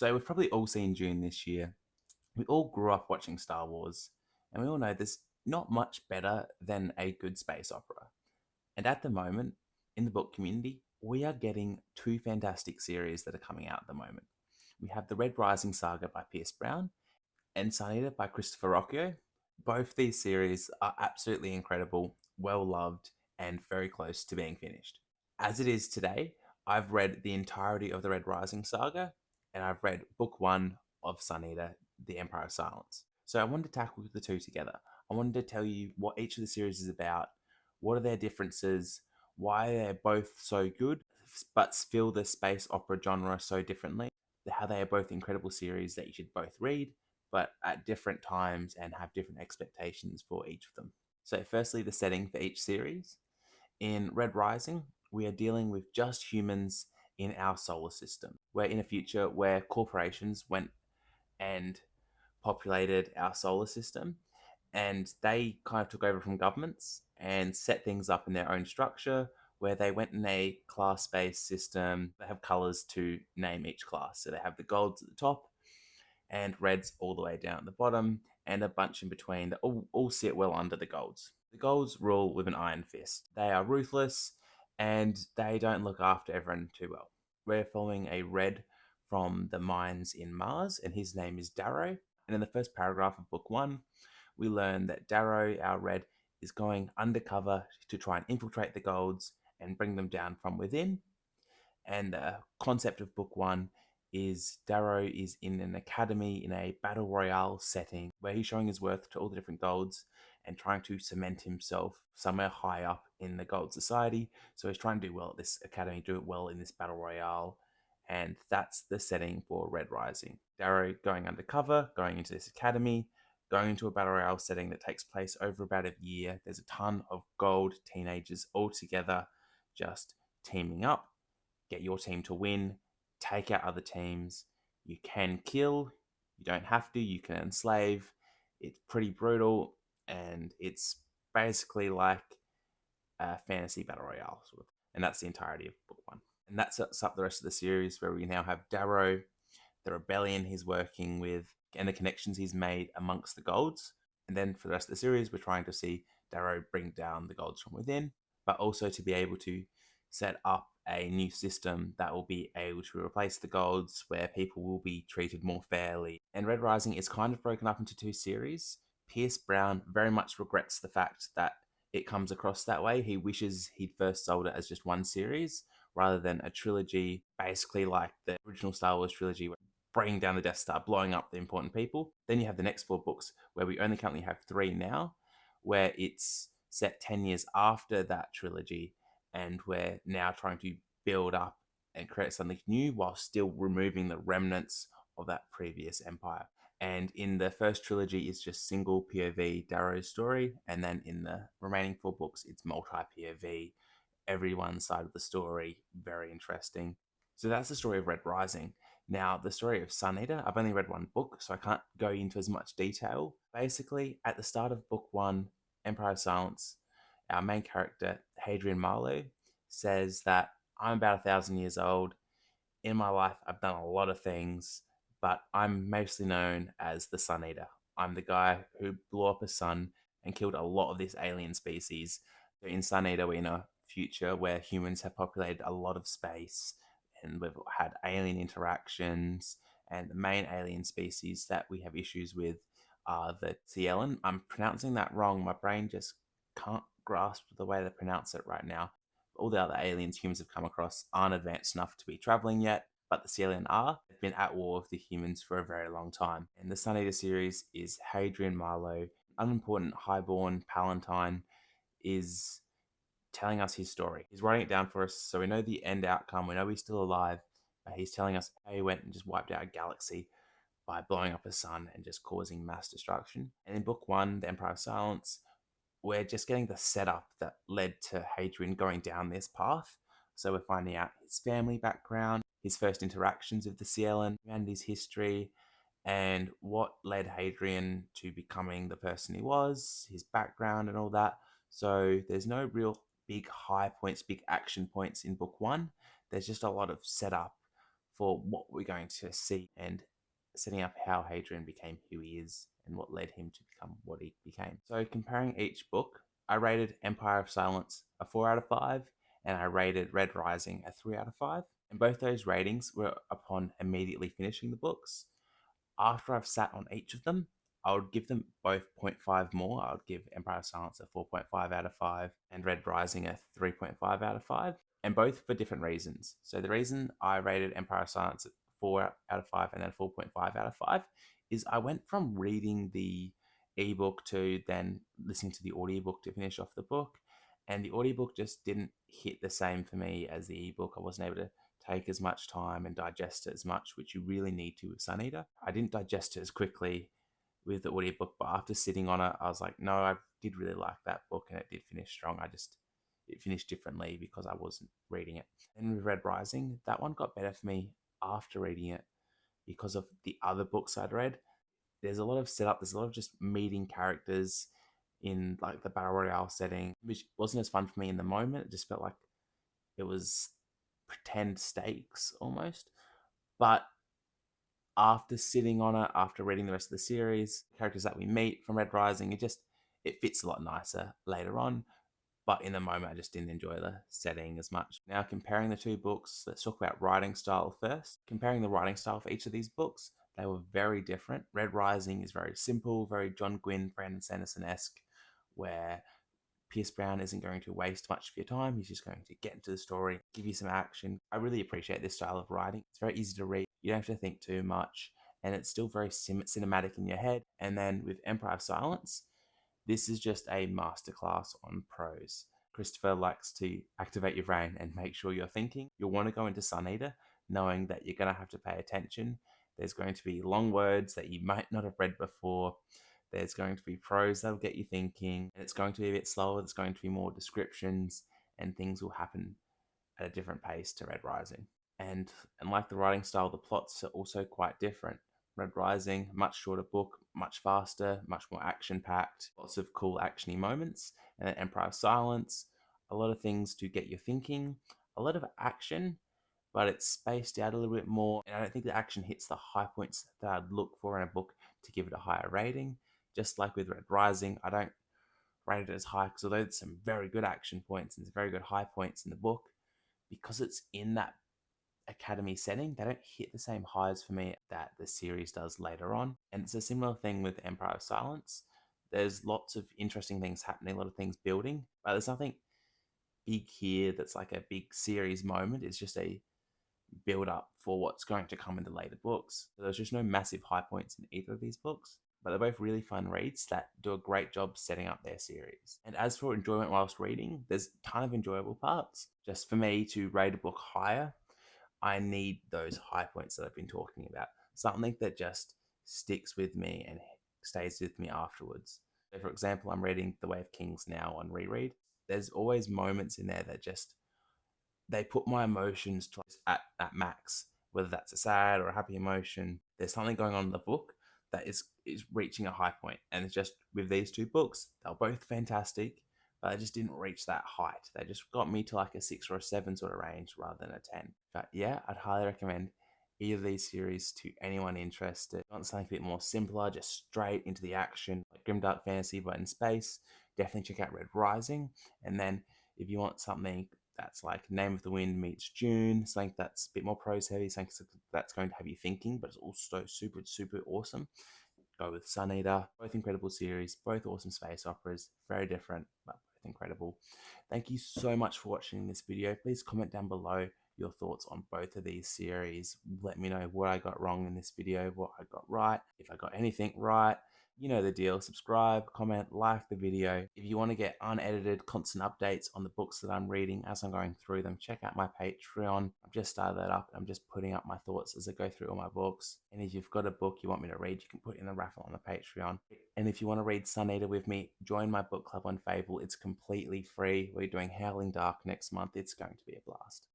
So we've probably all seen Dune this year. We all grew up watching Star Wars, and we all know there's not much better than a good space opera. And at the moment, in the book community, we are getting two fantastic series that are coming out at the moment. We have the Red Rising Saga by Pierce Brown and Sun Eater by Christopher Rocchio. Both these series are absolutely incredible, well loved, and very close to being finished. As it is today, I've read the entirety of the Red Rising saga, and I've read book one of Sun Eater, The Empire of Silence. So I wanted to tackle the two together. I wanted to tell you what each of the series is about, what are their differences, why they're both so good, but feel the space opera genre so differently, how they are both incredible series that you should both read, but at different times and have different expectations for each of them. So, firstly, the setting for each series. In Red Rising, we are dealing with just humans in our solar system. We're in a future where corporations went and populated our solar system, and they kind of took over from governments and set things up in their own structure where they went in a class based system. They have colors to name each class. So they have the golds at the top and reds all the way down at the bottom, and a bunch in between that all sit well under the golds. The golds rule with an iron fist. They are ruthless and they don't look after everyone too well. We're following a red from the mines in Mars, and his name is Darrow. And in the first paragraph of book one, we learn that Darrow, our red, is going undercover to try and infiltrate the golds and bring them down from within. And the concept of book one is Darrow is in an academy in a battle royale setting where he's showing his worth to all the different golds and trying to cement himself somewhere high up in the gold society. So he's trying to do well at this academy, do it well in this battle royale. And that's the setting for Red Rising. Darrow going undercover, going into this academy, going into a battle royale setting that takes place over about a year. There's a ton of gold teenagers all together, just teaming up. Get your team to win, take out other teams. You can kill, you don't have to, you can enslave. It's pretty brutal, and it's basically like a fantasy battle royale, sort of. And that's the entirety of book one. And that sets up the rest of the series where we now have Darrow, the rebellion he's working with, and the connections he's made amongst the golds. And then for the rest of the series, we're trying to see Darrow bring down the golds from within, but also to be able to set up a new system that will be able to replace the golds where people will be treated more fairly. And Red Rising is kind of broken up into two series. Pierce Brown very much regrets the fact that it comes across that way. He wishes he'd first sold it as just one series rather than a trilogy, basically like the original Star Wars trilogy, bringing down the Death Star, blowing up the important people. Then you have the next four books where we only currently have three now, where it's set 10 years after that trilogy, and we're now trying to build up and create something new while still removing the remnants of that previous empire. And in the first trilogy, it's just single POV Darrow's story, and then in the remaining four books, it's multi POV, everyone's side of the story. Very interesting. So that's the story of Red Rising. Now, the story of Sun Eater, I've only read one book, so I can't go into as much detail. Basically, at the start of book one, Empire of Silence, our main character, Hadrian Marlowe, says that I'm about 1,000 years old. In my life, I've done a lot of things, but I'm mostly known as the Sun Eater. I'm the guy who blew up a sun and killed a lot of this alien species. So in Sun Eater, we're in a future where humans have populated a lot of space and we've had alien interactions. And the main alien species that we have issues with are the Cielen. I'm pronouncing that wrong. My brain just can't grasp the way they pronounce it right now. All the other aliens humans have come across aren't advanced enough to be traveling yet, but the Cielen are. They've been at war with the humans for a very long time. And the Sun Eater series is Hadrian Marlowe, unimportant highborn Palatine, is telling us his story. He's writing it down for us so we know the end outcome. We know he's still alive. He's telling us how he went and just wiped out a galaxy by blowing up a sun and just causing mass destruction. And in book one, The Empire of Silence, we're just getting the setup that led to Hadrian going down this path. So we're finding out his family background, his first interactions with the Cielen, humanity's history, and what led Hadrian to becoming the person he was, his background and all that. So there's no real big high points, big action points in book one. There's just a lot of setup for what we're going to see and setting up how Hadrian became who he is and what led him to become what he became. So, comparing each book, I rated Empire of Silence a 4 out of 5, and I rated Red Rising a 3 out of 5. And both those ratings were upon immediately finishing the books. After I've sat on each of them, I would give them both zero point 0.5 more. I would give Empire of Silence a 4.5 out of 5 and Red Rising a 3.5 out of 5, and both for different reasons. So the reason I rated Empire of Silence at 4 out of 5 and then 4.5 out of 5 is I went from reading the ebook to then listening to the audiobook to finish off the book, and the audiobook just didn't hit the same for me as the ebook. I wasn't able to take as much time and digest it as much, which you really need to with Sun Eater. I didn't digest it as quickly with the audiobook, but after sitting on it, I was like, no, I did really like that book and it did finish strong. It finished differently because I wasn't reading it. And with Red Rising, that one got better for me after reading it because of the other books I'd read. There's a lot of setup, there's a lot of just meeting characters in like the Battle Royale setting, which wasn't as fun for me in the moment. It just felt like it was pretend stakes almost. But after sitting on it, after reading the rest of the series, characters that we meet from Red Rising, it fits a lot nicer later on. But in the moment, I just didn't enjoy the setting as much. Now, comparing the two books, let's talk about writing style first. Comparing the writing style for each of these books, they were very different. Red Rising is very simple, very John Gwynne, Brandon Sanderson-esque, where Pierce Brown isn't going to waste much of your time. He's just going to get into the story, give you some action. I really appreciate this style of writing. It's very easy to read. You don't have to think too much, and it's still very cinematic in your head. And then with Empire of Silence, this is just a masterclass on prose. Christopher likes to activate your brain and make sure you're thinking. You'll want to go into Sun Eater knowing that you're going to have to pay attention. There's going to be long words that you might not have read before. There's going to be prose that'll get you thinking. And it's going to be a bit slower. There's going to be more descriptions, and things will happen at a different pace to Red Rising. And like the writing style, the plots are also quite different. Red Rising, much shorter book, much faster, much more action-packed, lots of cool actiony moments. And then Empire of Silence, a lot of things to get you thinking, a lot of action, but it's spaced out a little bit more. And I don't think the action hits the high points that I'd look for in a book to give it a higher rating. Just like with Red Rising, I don't rate it as high because although there's some very good action points and some very good high points in the book, because it's in that academy setting, they don't hit the same highs for me that the series does later on. And it's a similar thing with Empire of Silence. There's lots of interesting things happening, a lot of things building, but there's nothing big here that's like a big series moment. It's just a build up for what's going to come in the later books. So there's just no massive high points in either of these books, but they're both really fun reads that do a great job setting up their series. And as for enjoyment whilst reading, there's a ton of enjoyable parts. Just for me to rate a book higher, I need those high points that I've been talking about. Something that just sticks with me and stays with me afterwards. So for example, I'm reading The Way of Kings now on reread. There's always moments in there that just, they put my emotions to at max, whether that's a sad or a happy emotion. There's something going on in the book that is reaching a high point. And it's just with these two books, they're both fantastic, but I just didn't reach that height. They just got me to like a 6 or a 7 sort of range rather than a 10. But yeah, I'd highly recommend either of these series to anyone interested. If you want something a bit more simpler, just straight into the action, like grimdark fantasy but in space, definitely check out Red Rising. And then if you want something that's like Name of the Wind meets Dune, something that's a bit more prose heavy, something that's going to have you thinking, but it's also super, super awesome, go with Sun Eater. Both incredible series, both awesome space operas, very different, but both incredible. Thank you so much for watching this video. Please comment down below your thoughts on both of these series. Let me know what I got wrong in this video, what I got right, if I got anything right. You know the deal. Subscribe, comment, like the video. If you want to get unedited, constant updates on the books that I'm reading as I'm going through them, check out my Patreon. I've just started that up. I'm just putting up my thoughts as I go through all my books. And if you've got a book you want me to read, you can put in a raffle on the Patreon. And if you want to read Sun Eater with me, join my book club on Fable. It's completely free. We're doing Howling Dark next month. It's going to be a blast.